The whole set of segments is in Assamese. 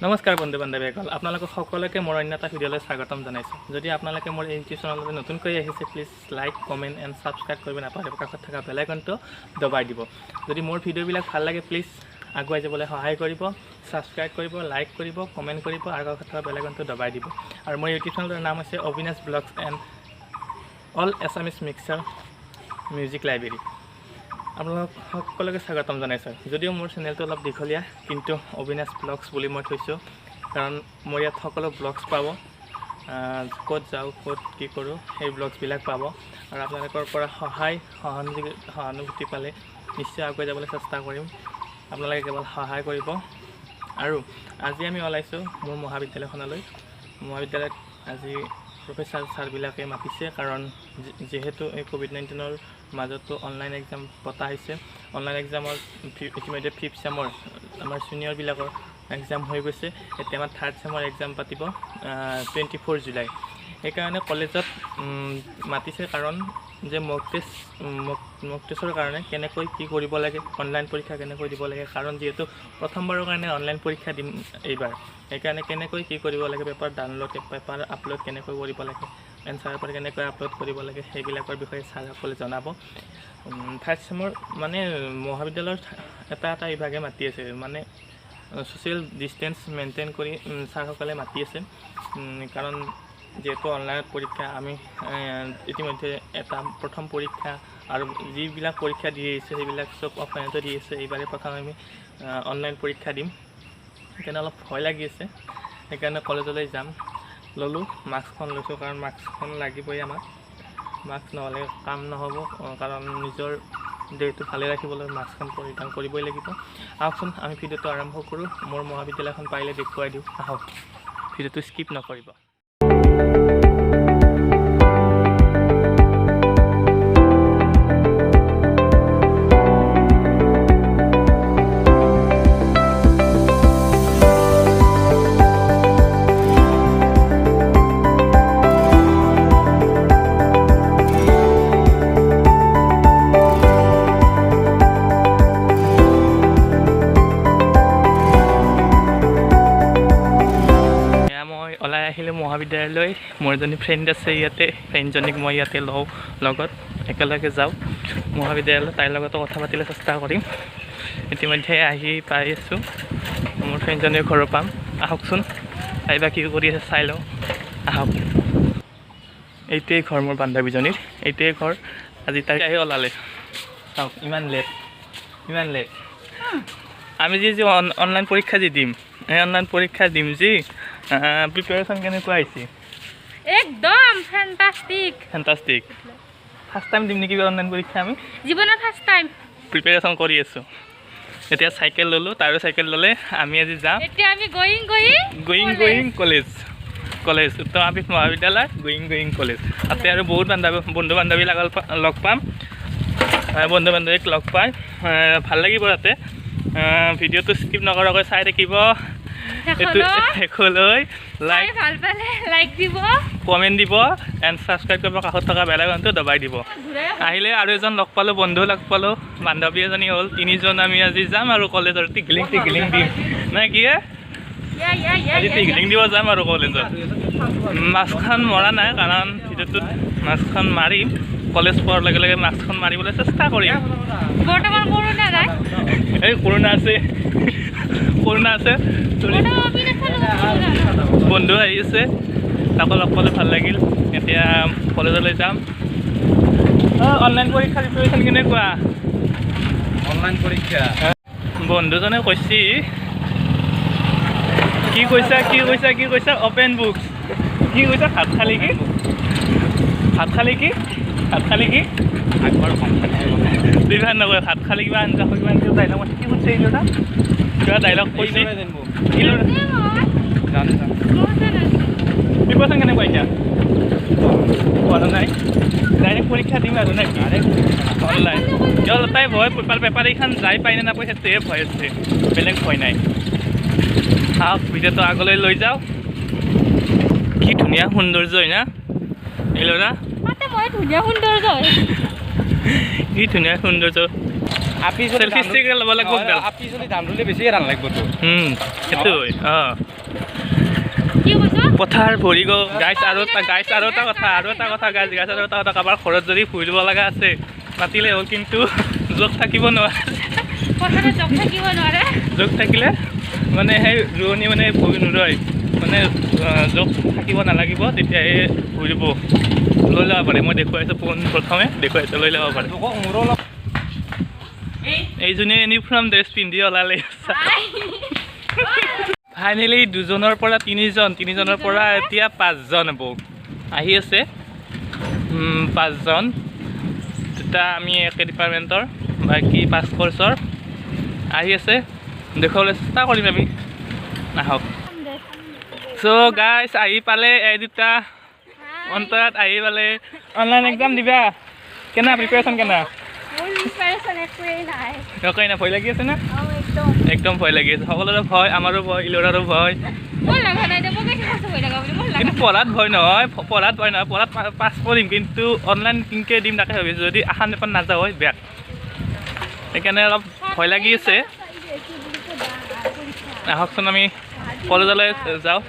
নমস্কাৰ বন্ধু বান্ধৱীসকল, আপোনালোকক সকলোকে মোৰ অন্য এটা ভিডিঅ'লৈ স্বাগতম জনাইছোঁ। যদি আপোনালোকে মোৰ ইউটিউব চেনেললৈ নতুনকৈ আহিছে, please like, comment and subscribe কৰিব নাপাহৰিব। কাষত থকা বেল আইকনটো দবাই দিব। যদি মোৰ ভিডিঅ'বিলাক ভাল লাগে, প্লিজ আগুৱাই যাবলৈ সহায় কৰিব, ছাবস্ক্ৰাইব কৰিব, লাইক কৰিব, কমেণ্ট কৰিব আৰু কাষত থকা বেল আইকনটো দবাই দিব। আৰু মোৰ ইউটিউব চেনেলৰ নাম হৈছে Abinash blogs and all Assamese mixer music library. আপোনালোক সকলোকে স্বাগতম জনাইছোঁ। যদিও মোৰ চেনেলটো অলপ দীঘলীয়া, কিন্তু অবিনাশ ব্লগছ বুলি মই থৈছোঁ, কাৰণ মোৰ ইয়াত সকলো ব্লগছ পাব। ক'ত যাওঁ, ক'ত কি কৰোঁ, সেই ব্লগছবিলাক পাব। আৰু আপোনালোকৰ পৰা সহানুভূতি পালে নিশ্চয় আগুৱাই যাবলৈ চেষ্টা কৰিম। আপোনালোকে কেৱল সহায় কৰিব। আৰু আজি আমি ওলাইছোঁ মোৰ মহাবিদ্যালয়খনলৈ। মহাবিদ্যালয়ত আজি প্ৰফেচাৰ ছাৰবিলাকে মাতিছে, কাৰণ যিহেতু এই ক'ভিড-19ৰ মাজতো অনলাইন এক্সাম পতা হৈছে। অনলাইন এক্সামৰ ইতিমধ্যে 5th চেমৰ আমাৰ ছিনিয়ৰবিলাকৰ এক্সাম হৈ গৈছে। এতিয়া আমাৰ 3rd চেমৰ এক্সাম পাতিব 24 জুলাই। সেইকাৰণে কলেজত মাতিছে, কাৰণ যে মক টেষ্টৰ কাৰণে কেনেকৈ কি কৰিব লাগে, অনলাইন পৰীক্ষা কেনেকৈ দিব লাগে। কাৰণ যিহেতু প্ৰথমবাৰৰ কাৰণে অনলাইন পৰীক্ষা দিম এইবাৰ, সেইকাৰণে কেনেকৈ কি কৰিব লাগে, পেপাৰ ডাউনলোড, পেপাৰ আপলোড কেনেকৈ কৰিব লাগে, এনচাৰ পেপাৰ কেনেকৈ আপলোড কৰিব লাগে, সেইবিলাকৰ বিষয়ে ছাৰসকলে জনাব। 3rd চেমৰ মানে মহাবিদ্যালয়ৰ এটা বিভাগে মাতি আছে, মানে ছ'চিয়েল ডিষ্টেঞ্চ মেইনটেইন কৰি ছাৰসকলে মাতি আছে। কাৰণ যিহেতু অনলাইনত পৰীক্ষা, আমি ইতিমধ্যে এটা প্ৰথম পৰীক্ষা আৰু যিবিলাক পৰীক্ষা দি আহিছে সেইবিলাক চব অফলাইনতে দি আছে। এইবাৰে প্ৰথম আমি অনলাইন পৰীক্ষা দিম, সেইকাৰণে অলপ ভয় লাগি আছে। সেইকাৰণে কলেজলৈ যাম। ল'লোঁ, মাস্কখন লৈছোঁ, কাৰণ মাস্কখন লাগিবই আমাক। মাস্ক নহ'লে কাম নহ'ব, কাৰণ নিজৰ দেহটো ভালে ৰাখিবলৈ মাস্কখন পৰিধান কৰিবই লাগিব। আহকচোন আমি ভিডিঅ'টো আৰম্ভ কৰোঁ। মোৰ মহাবিদ্যালয়খন পাৰিলে দেখুৱাই দিওঁ, আহক। ভিডিঅ'টো স্কিপ নকৰিব। ওলাই আহিলোঁ মহাবিদ্যালয়লৈ। মোৰ এজনী ফ্ৰেণ্ড আছে ইয়াতে, ফ্ৰেণ্ডজনীক মই ইয়াতে লওঁ লগত, একেলগে যাওঁ মহাবিদ্যালয়লৈ। তাইৰ লগতো কথা পাতিবলৈ চেষ্টা কৰিম। ইতিমধ্যে আহি পাই আছোঁ, মোৰ ফ্ৰেণ্ডজনীৰ ঘৰৰ পাম। আহকচোন, তাই বা কি কৰি আছে চাই লওঁ, আহক। এইটোৱেই ঘৰ মোৰ বান্ধৱীজনীৰ, এইটোৱেই ঘৰ। আজি তাই আহি ওলালে, চাওক ইমান লেট। আমি যি অনলাইন পৰীক্ষা যি দিম, এই অনলাইন পৰীক্ষা দিম যি প্ৰিপেৰেশ্যন কেনেকুৱা হৈছে? একদম ফেণ্টাষ্টিক। ফাৰ্ষ্ট টাইম দিম নেকি অনলাইন পৰীক্ষা? আমি জীৱনৰ ফাৰ্ষ্ট টাইম প্ৰিপেৰেশ্যন কৰি আছোঁ। এতিয়া চাইকেল ল'লোঁ, তাৰো চাইকেল ল'লে। আমি আজি যাম, এতিয়া আমি গোয়িং কলেজ, উত্তৰ আৱাসিক মহাবিদ্যালয়, গোয়িং কলেজ। তাতে আৰু বহুত বন্ধু বান্ধৱী লগ পাম, বন্ধু বান্ধৱীক লগ পাই ভাল লাগিব তাতে। ভিডিঅ'টো স্কিপ নকৰাকৈ চাই থাকিব। শেষলৈ লাইক দিব, কমেণ্ট দিব এণ্ড ছাবস্ক্ৰাইব কৰিব। কাষত থকা বেল আইকনটো দবাই দিব। আহিলে আৰু এজন লগ পালোঁ, বন্ধু লগ পালোঁ, বান্ধৱী এজনী হ'ল। 3জন আমি আজি যাম আৰু কলেজৰ টিকলিং দিম নাই কি? আজি টিকলিং দিব যাম আৰু কলেজত। মাস্কখন মৰা নাই, কাৰণ ভিডিঅ'টোত মাস্কখন মাৰিম। কলেজ পোৱাৰ লগে লগে মাস্কখন মাৰিবলৈ চেষ্টা কৰিম। বৰ্তমান কৰোণা নাই, এই কৰোণা আছে। বন্ধু আহি আছে, তাকো লগ পালে ভাল লাগিল। এতিয়া কলেজলৈ যাম। অনলাইন পৰীক্ষাৰ প্ৰিপেৰেশ্যন কেনেকুৱা? অনলাইন পৰীক্ষা বন্ধুজনে কৈছে, কি কৈছা অপেন বুকছ। কি কৈছা? ভাত খালি কি? আগবাৰ দুইভাৰ নকয়, ভাত খালি কিবা আঞ্জা কিবা ডাইলগ আছে। কি কৈছে এইটো? কিবা ডাইলগ কৈছে। প্ৰিপেৰেশ্যন কেনেকুৱা এতিয়া? কৰা নাই, ডাইৰেক্ট পৰীক্ষা দিম আৰু নে? অনলাইন কেৱল তাই ভয়, পেপাৰ এইখন যাই পাই নে নাপায় সেইটোৱে ভয় আছে, বেলেগ ভয় নাই। আহক ভিডিঅ'টো আগলৈ লৈ যাওঁ। কি ধুনীয়া সৌন্দৰ্য হয় না এই ল'ৰা? কি ধুনীয়া সৌন্দৰ্য। আপি চেলফি ষ্টিক ল'ব লাগিব একডাল আপি চলি ধান ৰুলে বেছিয়ে ধান লাগিবতো সেইটো কি কৈছ পথাৰ ভৰি গ'ল গাইছ আৰু এটা কথা কাৰোবাৰ ঘৰত যদি ফুৰিব লগা আছে মাতিলে হ'ল কিন্তু যোগ থাকিব নোৱাৰে কথাটো জব থাকিব নোৱাৰে যোগ থাকিলে মানে সেই ৰোৱনী মানে ভৰি নৰয় মানে যোগ থাকিব নালাগিব তেতিয়াহে ঘূৰিব লৈ ল'ব পাৰে মই দেখুৱাইছোঁ প্ৰথমে দেখুৱাইছোঁ লৈ ল'ব পাৰে মোৰো অলপ এইজনী ইউনিফৰ্ম ড্ৰেছ পিন্ধি ওলালে ফাইনেলি 2জনৰ পৰা 3জনৰ পৰা এতিয়া 5জন হ'ব আহি আছে 5জন তেতিয়া আমি একে ডিপাৰ্টমেণ্টৰ বাকী 5 কৰ্চৰ আহি আছে দেখুৱাবলৈ চেষ্টা কৰিম আমি আহক চ' গাইছ আহি পালে এই দুটা অন্তৰাত আহি পালে অনলাইন এক্সাম দিবা কেনে প্ৰিপেৰেশ্যন কেনে একোৱেই নাই ভয় লাগি আছে না একদম ভয় লাগি আছে সকলোৰে ভয় আমাৰো ভয় ইলোৰাৰো ভয় কিন্তু পঢ়াত ভয় নহয় পঢ়াত পাছ কৰিম কিন্তু অনলাইন কিনকে দিম তাকে ভাবিছোঁ যদি আশা নেপান নাযাওঁ হয় বেয়া সেইকাৰণে অলপ ভয় লাগি আছে আহকচোন আমি কলেজলৈ যাওঁ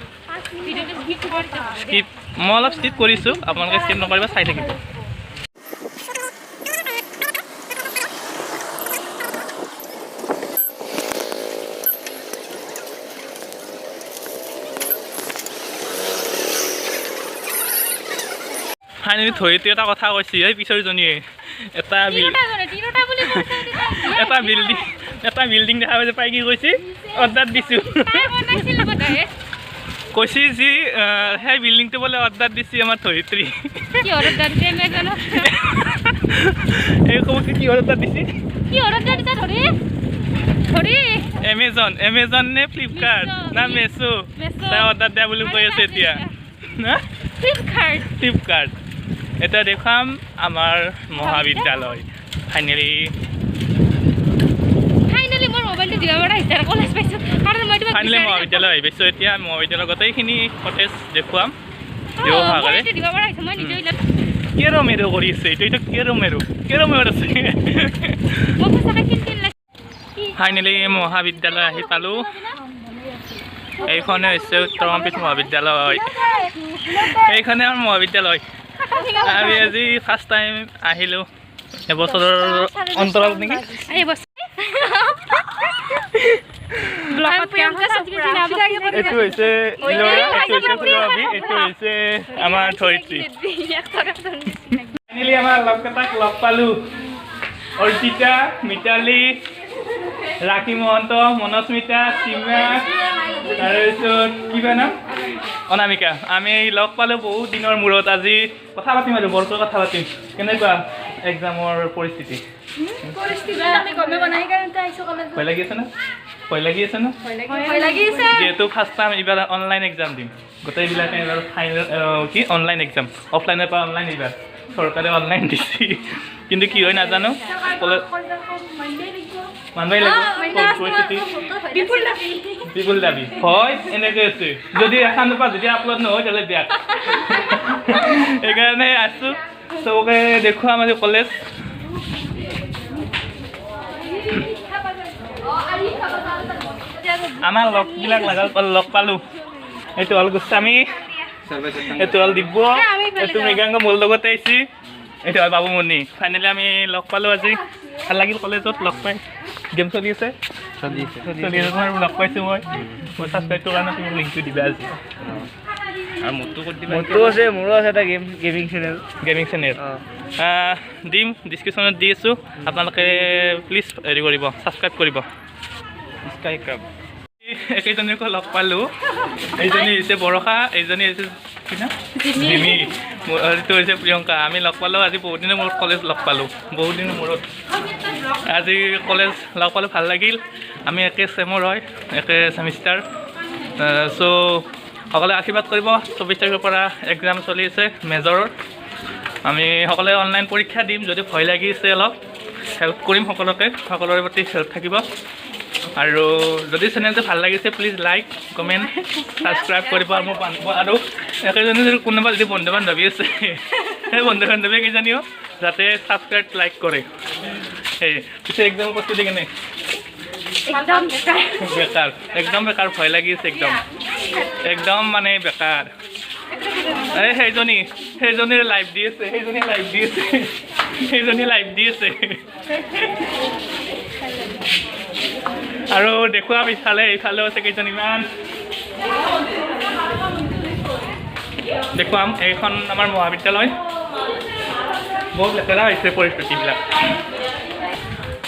স্কিপ মই অলপ স্কিপ কৰিছোঁ আপোনালোকে স্কিপ নকৰিব চাই থাকিব ফাইনেলি ধৰিত্ৰী এটা কথা কৈছে এই পিছৰজনীয়ে এটা বিল্ডিং দেখা পাইছে পাই কি কৈছে অৰ্ডাৰ দিছোঁ কৈছে যি সেই বিল্ডিংটো বোলে অৰ্ডাৰ দিছে আমাৰ ধৰিত্ৰী এই ক'ব কি অৰ্ডাৰ দিছে এমেজন নে ফ্লিপকাৰ্ট না মেছো তাই অৰ্ডাৰ দিয়া বুলি কৈ আছে এতিয়া ফ্লিপকাৰ্ট এটা দেখুৱাম আমাৰ মহাবিদ্যালয় ফাইনেলি মহাবিদ্যালয় আহি পাইছোঁ এতিয়া মহাবিদ্যালয়ৰ গোটেইখিনি কটেজ দেখুৱাম কেৰ মেৰো কৰি আছে এইটো কেৰ মেৰো আছে ফাইনেলি মহাবিদ্যালয় আহি পালোঁ এইখনে হৈছে উত্তৰ কমপ্লিট মহাবিদ্যালয় এইখনে আমাৰ মহাবিদ্যালয় আমি আজি ফাৰ্ষ্ট টাইম আহিলোঁ এবছৰৰ অন্তৰাল নেকি এইটো হৈছে এইটো হৈছে আমাৰ ধৰিত্ৰী ফাইনেলি আমাৰ লগকেইটাক লগ পালোঁ অৰ্পিতা মিতালী ৰাখী মহন্ত মনস্মিতা সীমা তাৰপিছত কিবা নাম অনামিকা আমি লগ পালোঁ বহুত দিনৰ মূৰত আজি কথা পাতিম আৰু বৰকৈ কথা পাতিম কেনেকুৱা এক্সামৰ পৰিস্থিতি ভয় লাগি আছে ন যিহেতু ফাৰ্ষ্ট টাইম এইবাৰ অনলাইন এক্সাম দিম গোটেইবিলাকে এইবাৰ ফাইনেল কি অনলাইন এক্সাম অফলাইনৰ পৰা অনলাইন এইবাৰ চৰকাৰে অনলাইন দিছে কিন্তু কি হয় নাজানো মানুহে পৰিস্থিতি বিপুল দাবী হয় এনেকৈ আছে যদি এখন পৰা যদি আপলোড নহয় তেতিয়াহ'লে বেয়া সেইকাৰণে আছোঁ চবকে দেখুৱাম আজি কলেজ আমাৰ লগবিলাক লগ পালোঁ এইটো হ'ল গোস্বামী এইটো হ'ল দিব্য এইটো মৃগাংক মোৰ লগতে আহিছে এইটো হ'ল বাবুমণি ফাইনেলি আমি লগ পালোঁ আজি ভাল লাগিল কলেজত লগ পাই গেম চলি আছে তোমাৰ লগ পাইছোঁ মই ছাবস্ক্ৰাইবটোৰ কাৰণে তুমি লিংকটো দিবা আজি আৰু মোৰটো আছে মোৰো আছে এটা গেমিং চেনেল দিম ডিছক্ৰিপশ্যনত দি আছোঁ আপোনালোকে প্লিজ হেৰি কৰিব ছাবস্ক্ৰাইব কৰিব একেইজনীকো লগ পালোঁ এইজনী হৈছে বৰষা এইজনী হৈছে জিমি এইটো হৈছে প্ৰিয়ংকা আমি লগ পালোঁ আজি বহুত দিনৰ মূৰত কলেজ লগ পালোঁ বহুত দিনৰ মূৰত আজি কলেজ লগ পালোঁ ভাল লাগিল আমি একে চেমৰ হয় একে ছেমিষ্টাৰ চ' সকলোৱে আশীৰ্বাদ কৰিব 24 তাৰিখৰ পৰা এক্সাম চলি আছে মেজৰৰ আমি সকলোৱে অনলাইন পৰীক্ষা দিম যদি ভয় লাগিছে অলপ হেল্প কৰিম সকলোৰে প্ৰতি হেল্প থাকিব আৰু যদি চেনেলটো ভাল লাগিছে প্লিজ লাইক কমেণ্ট ছাবস্ক্ৰাইব কৰিব আৰু একেজনী যদি কোনোবা যদি বন্ধু বান্ধৱী আছে সেই বন্ধু বান্ধৱী কেইজনীও যাতে ছাবস্ক্ৰাইব লাইক কৰে এই পিছে এক্সাম প্ৰস্তুতি কেনে একদম বেকাৰ বেকাৰ একদম বেকাৰ ভয় লাগি আছে একদম মানে বেকাৰ এই সেইজনীৰ লাইভ দি আছে সেইজনী লাইভ দি আছে আৰু দেখুৱাম ইফালেও আছে কেইজনীমান দেখুৱাম এইখন আমাৰ মহাবিদ্যালয় বহুত লেতেৰা হৈছে পৰিস্থিতিবিলাক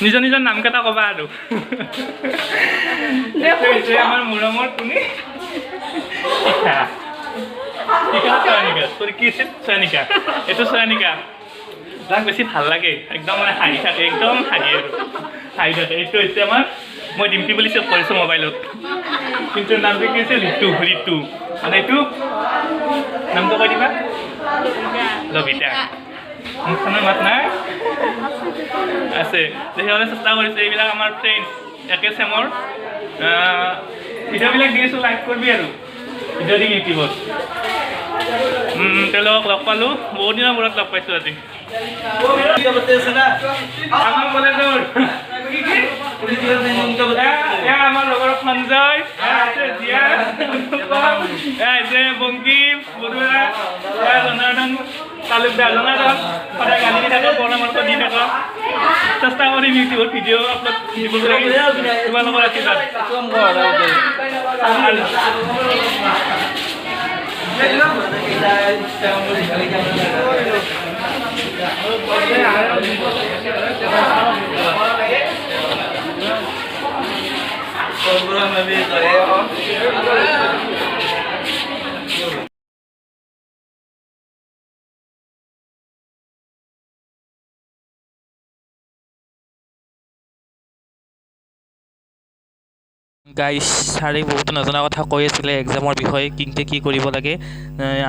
নিজৰ নামকেইটা ক'বা আৰু আমাৰ মৰমৰ তুমি তোৰ কি আছিল চয়নিকা এইটো চয়নিকা তাক বেছি ভাল লাগে একদম মানে হাঁহি থাকে একদম হাঁহি থাকে এইটো হৈছে আমাৰ মই ডিম্পি বুলি চেভ কৰিছোঁ মোবাইলত কিন্তু নামটো কি হৈছে ঋতু মানে এইটো নামটো কৈ দিবা লবিতা মুখখনৰ মাত নাই আছে তেতিয়াহ'লে চেষ্টা কৰিছে এইবিলাক আমাৰ ফ্ৰেণ্ডছ একে চেমৰ ভিডিঅ'বিলাক দি আছোঁ লাইক কৰিবি আৰু ভিডিঅ' দিম ইউটিউবত তেওঁলোকক লগ পালোঁ বহুত দিনৰ মূৰত লগ পাইছোঁ আজি আমাৰ কলেজৰ আমাৰ লগৰ সঞ্জয় আছে বংকিম বৰুৱা জনাৰ্দন তালুকদাৰ জনাৰ্দন সদায় গালি দি থাকক পৰামৰ্শ দি থাকক চেষ্টা কৰিম ইউটিউবত ভিডিঅ' আপলোড দিব লাগে তোমালোকৰ আশীৰ্বাদ গাইজ ছাৰে বহুত নজনা কথা কৈ আছিলে এক্সামৰ বিষয়ে কিংকে কি কৰিব লাগে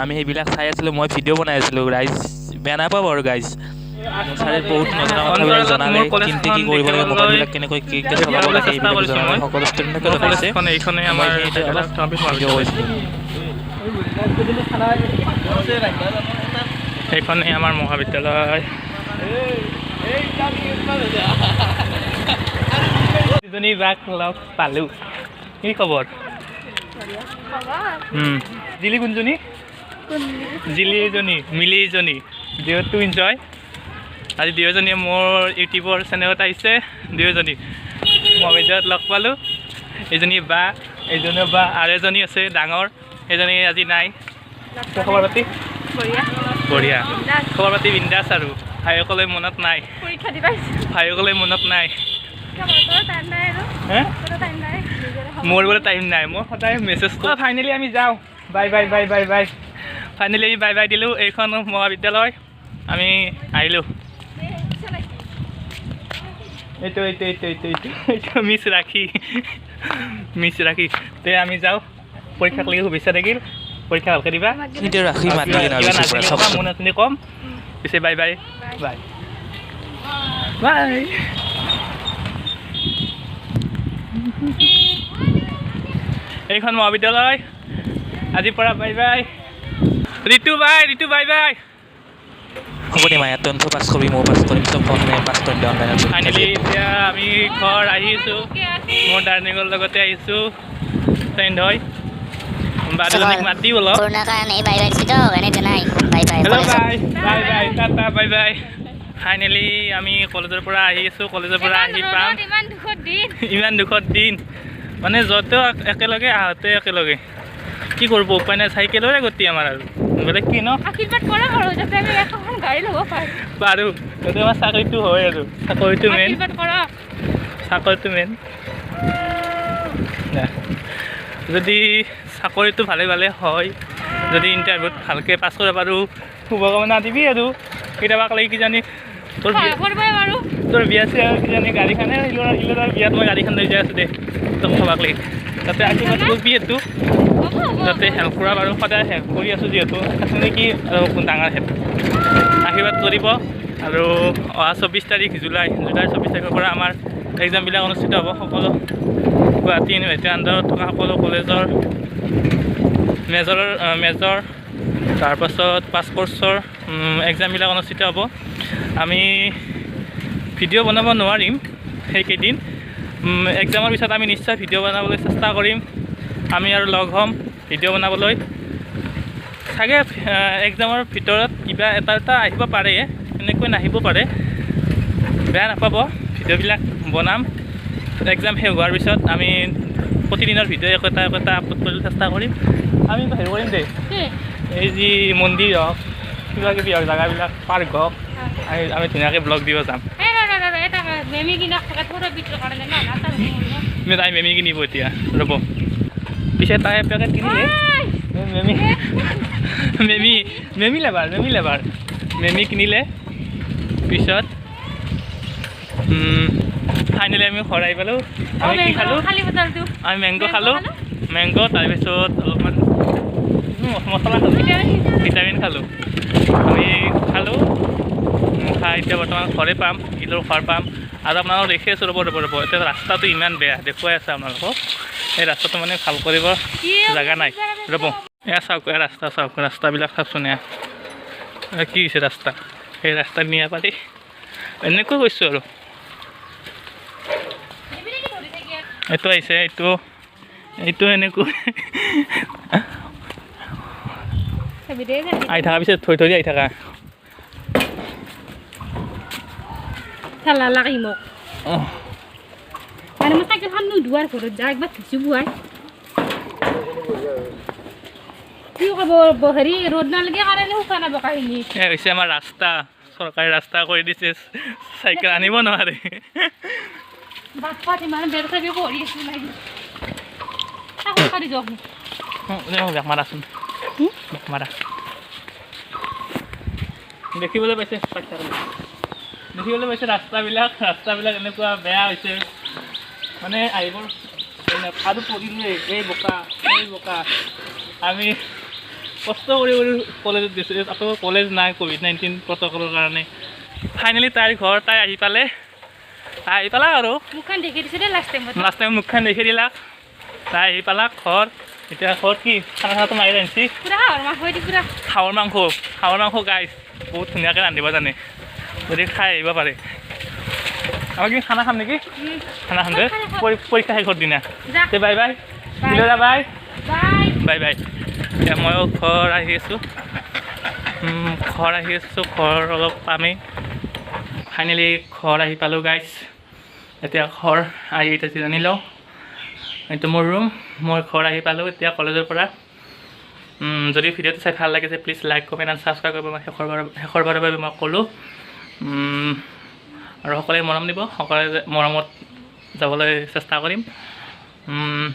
আমি সেইবিলাক চাই আছিলোঁ মই ভিডিঅ' বনাই আছিলোঁ ৰাইজ বেয়া নাপাব আৰু গাইজ ছাৰে বহুত নজনা কথাবিলাক জনালে কিংকে কি কৰিব লাগে মোবাইলবিলাক কেনেকৈ কিংকে চলাব লাগে এইবিলাক জনালে সকলো ষ্টুডেণ্টকে জনাইছে এইখনে আমাৰ অলপ ভিডিঅ' কৰিছিলোঁ এইখনে আমাৰ মহাবিদ্যালয় দুজনী বাক লগ পালোঁ কি খবৰ জিলি কোনজনী জিলি এজনী মিলি এজনী দুয়োটো ইনজয় আজি দুয়োজনীয়ে মোৰ ইউটিউবৰ চেনেলত আহিছে দুয়োজনী মহাবিদ্যালয়ত লগ পালোঁ এজনী বা আৰু এজনী আছে ডাঙৰ এজনী আজি নাই খবৰ পাতি বঢ়িয়া খবৰ পাতি বিন্দাছ আৰু ভাইসকলে মনত নাই মোৰ বোলে টাইম নাই মই সদায় মেছেজ কৰোঁ ফাইনেলি আমি যাওঁ বাই ফাইনেলি আমি বাই দিলোঁ এইখন মহাবিদ্যালয় আমি আহিলোঁ এইটো মিছ ৰাখি তে আমি যাওঁ পৰীক্ষাক লাগি শুভেচ্ছা থাকিল পৰীক্ষা ভালকৈ দিবা ৰাখি মাতি মন আছে কম পিছে বাই এইখন মহাবিদ্যালয় আজিৰ পৰা বাই ঋতু বাই হ'ব দে মায়া তই পাছ কৰিবি ময়ো পাছ কৰিম চব পাছ কৰিম দে অনলাইনত ফাইনেলি এতিয়া আমি ঘৰ আহিছোঁ মোৰ ডাৰ্নিঙৰ লগতে আহিছোঁ ফ্ৰেণ্ড হয় বাদুজনীক মাত দি অলপ হেল্ল' বাই টাটা বাই ফাইনেলি আমি কলেজৰ পৰা আহিছোঁ কলেজৰ পৰা আহি পাম ইমান দুখৰ দিন মানে য'তেও একেলগে আহোঁতে একেলগে কি কৰিব উপায় নাই চাইকেলৰে গতি আমাৰ আৰু বেলেগ কি ন পাৰোঁ যাতে আমাৰ চাকৰিটো হয় আৰু চাকৰিটো মেইন যদি চাকৰিটো ভালে হয় যদি ইণ্টাৰভিউত ভালকৈ পাছ কৰিব পাৰোঁ শুভকামনা দিবি আৰু কেতিয়াবা লাগি কিজানি তোৰ বিয়া চিয়া কিজানি গাড়ীখনে ইলৰ বিয়াত মই গাড়ীখন লৈ যাই আছোঁ দে তোক থবাক লাগি তাতে আশীৰ্বাদ কৰিবি এইটো যাতে হেল্প কৰা বাৰু সদায় হেল্প কৰি আছোঁ যিহেতু আছে নেকি আৰু ডাঙৰ হেল্প আশীৰ্বাদ কৰিব আৰু অহা 24 তাৰিখ জুলাই 24 তাৰিখৰ পৰা আমাৰ এক্সামবিলাক অনুষ্ঠিত হ'ব সকলো গুৱাহাটী ইউনিভাৰ্চিটিৰ আণ্ডাৰত থকা সকলো কলেজৰ মেজৰ তাৰপাছত 5 কোৰ্চৰ এক্সামবিলাক অনুষ্ঠিত হ'ব আমি ভিডিঅ' বনাব নোৱাৰিম সেইকেইদিন। এক্সামৰ পিছত আমি নিশ্চয় ভিডিঅ' বনাবলৈ চেষ্টা কৰিম। আমি আৰু লগ হ'ম ভিডিঅ' বনাবলৈ। চাগে এক্সামৰ ভিতৰত কিবা এটা আহিব পাৰে, এনেকৈ নাহিব পাৰে, বেয়া নাপাব। ভিডিঅ'বিলাক বনাম। এক্সাম শেষ হোৱাৰ পিছত আমি প্ৰতিদিনৰ ভিডিঅ' একোটা আপলোড কৰিবলৈ চেষ্টা কৰিম। আমি হেৰি কৰিম দেই, এই যি মন্দিৰ হওক কিবা কিবি হওক জেগাবিলাক পাৰ্ক হওক আমি ধুনীয়াকৈ ব্লগ দিব যাম। তাই মেমি কিনিব এতিয়া, ৰ'ব। পিছে তাই পেকেট কিনিলে মেমি লেবাৰ মেমি কিনিলে। পিছত ফাইনেলি আমি ঘৰ আহি পালোঁ। আমি কি খালোঁ? আমি মেংগ' খালোঁ। মেংগ' তাৰপিছত অলপমান মছলা খালোঁ, ভিটামিন খালোঁ। আমি খালোঁ, খাই এতিয়া বৰ্তমান ঘৰে পাম, ইলৰ ঘৰ পাম। আৰু আপোনালোকক দেখি আছোঁ, ৰ'ব। এতিয়া ৰাস্তাটো ইমান বেয়া দেখুৱাই আছে আপোনালোকক। এই ৰাস্তাটো মানে ভাল কৰিব জেগা নাই, ৰ'ব। এয়া চাওক, এয়া ৰাস্তা চাওক, ৰাস্তাবিলাক চাওকচোন। এয়া কি হৈছে ৰাস্তা, সেই ৰাস্তাত নিয়া পাৰি এনেকৈ কৈছোঁ আৰু। এইটো আহিছে, এইটো এনেকৈ আহি থকা, পিছত থৈ আহি থকা। হৈছে আমাৰ ৰাস্তা, চৰকাৰী ৰাস্তা কৰি দিছে, চাইকেল আনিব নোৱাৰে। মাৰাচোন মাৰা। দেখিবলৈ পাইছে ৰাস্তাবিলাক এনেকুৱা বেয়া হৈছে। মানে আহিব আৰু পৰিলোৱে এই বোকা। আমি কষ্ট কৰি কলেজত দিছোঁ, আকৌ কলেজ নাই COVID-19 প্ৰট'কলৰ কাৰণে। ফাইনেলি তাইৰ ঘৰ, তাই আহি পালে আৰু লাষ্ট টাইম মুখখন দেখি দিলাক। তাই আহি পালাক ঘৰ। এতিয়া ঘৰত কি খানাটো মাৰি ৰান্ধিছি, হাঁহৰ মাংস গাইছ, বহুত ধুনীয়াকৈ ৰান্ধিব জানে। যদি খাই আহিব পাৰে, আমাক কি খানা খাম নেকি? খানা খাম দে, পৰীক্ষা শেষৰ দিনা। বাই বাই, বাই। এতিয়া ময়ো ঘৰ আহি আছোঁ, ঘৰ অলপ পামেই। ফাইনেলি ঘৰ আহি পালোঁ গাইছ। এতিয়া ঘৰ আহি জানি লওঁ, এইটো মোৰ ৰুম। মই ঘৰ আহি পালোঁ এতিয়া কলেজৰ পৰা। যদি ভিডিঅ'টো চাই ভাল লাগিছে please like, comment and subscribe কৰিব। মই শেষৰবাৰৰ বাবে মই ক'লোঁ। আৰু সকলোৱে মৰম দিব, সকলোৱে মৰমত যাবলৈ চেষ্টা কৰিম।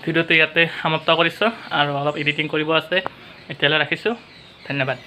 ভিডিঅ'টো ইয়াতে সমাপ্ত কৰিছোঁ আৰু অলপ এডিটিং কৰিব আছে। এতিয়ালৈ ৰাখিছোঁ, ধন্যবাদ।